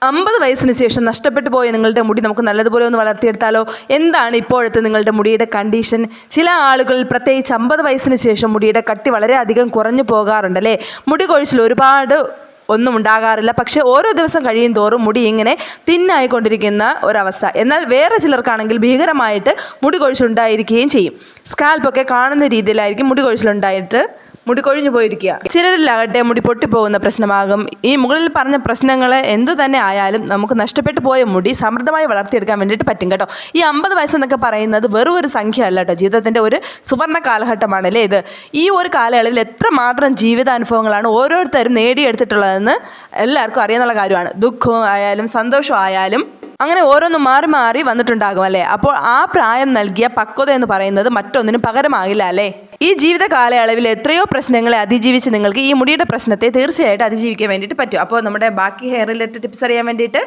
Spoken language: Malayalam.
50 വയസ്സിന് ശേഷം നഷ്ടപ്പെട്ടു പോയ നിങ്ങളുടെ മുടി നമുക്ക് നല്ലതുപോലെ ഒന്ന് വളർത്തിയെടുത്താലോ? എന്താണ് ഇപ്പോഴത്തെ നിങ്ങളുടെ മുടിയുടെ കണ്ടീഷൻ? ചില ആളുകൾ പ്രത്യേകിച്ച് 50 വയസ്സിന് ശേഷം മുടിയുടെ കട്ടി വളരെയധികം കുറഞ്ഞു പോകാറുണ്ടല്ലേ. മുടി കൊഴിച്ചിൽ ഒരുപാട് ഒന്നും ഉണ്ടാകാറില്ല, പക്ഷേ ഓരോ ദിവസം കഴിയും തോറും മുടി ഇങ്ങനെ തിന്നായിക്കൊണ്ടിരിക്കുന്ന ഒരവസ്ഥ. എന്നാൽ വേറെ ചിലർക്കാണെങ്കിൽ ഭീകരമായിട്ട് മുടി കൊഴിച്ചിലുണ്ടായിരിക്കുകയും ചെയ്യും. സ്കാൽപ്പൊക്കെ കാണുന്ന രീതിയിലായിരിക്കും മുടി കൊഴിച്ചിലുണ്ടായിട്ട് മുടി കൊഴിഞ്ഞു പോയിരിക്കുക. ചിലരിലാകട്ടെ മുടി പൊട്ടിപ്പോകുന്ന പ്രശ്നമാകും. ഈ മുകളിൽ പറഞ്ഞ പ്രശ്നങ്ങൾ എന്തു തന്നെ ആയാലും നമുക്ക് നഷ്ടപ്പെട്ടു പോയ മുടി സമൃദ്ധമായി വളർത്തിയെടുക്കാൻ വേണ്ടിയിട്ട് പറ്റും കേട്ടോ. ഈ 50 വയസ്സെന്നൊക്കെ പറയുന്നത് വെറും ഒരു സംഖ്യ അല്ല കേട്ടോ, ജീവിതത്തിൻ്റെ ഒരു സുവർണ്ണ കാലഘട്ടമാണല്ലേ ഇത്. ഈ ഒരു കാലയളവിൽ എത്രമാത്രം ജീവിതാനുഭവങ്ങളാണ് ഓരോരുത്തരും നേടിയെടുത്തിട്ടുള്ളതെന്ന് എല്ലാവർക്കും അറിയാനുള്ള കാര്യമാണ്. ദുഃഖവും ആയാലും സന്തോഷമായാലും അങ്ങനെ ഓരോന്നും മാറി മാറി വന്നിട്ടുണ്ടാകും അല്ലേ. അപ്പോൾ ആ പ്രായം നൽകിയ പക്വത എന്ന് പറയുന്നത് മറ്റൊന്നിനും പകരമാകില്ല അല്ലേ. ഈ ജീവിത കാലയളവിൽ എത്രയോ പ്രശ്നങ്ങളെ അതിജീവിച്ച് നിങ്ങൾക്ക് ഈ മുടിയുടെ പ്രശ്നത്തെ തീർച്ചയായിട്ടും അതിജീവിക്കാൻ വേണ്ടിയിട്ട് പറ്റും. അപ്പോൾ നമ്മുടെ ബാക്കി ഹെയർ റിലേറ്റഡ് ടിപ്സ് അറിയാൻ വേണ്ടിയിട്ട്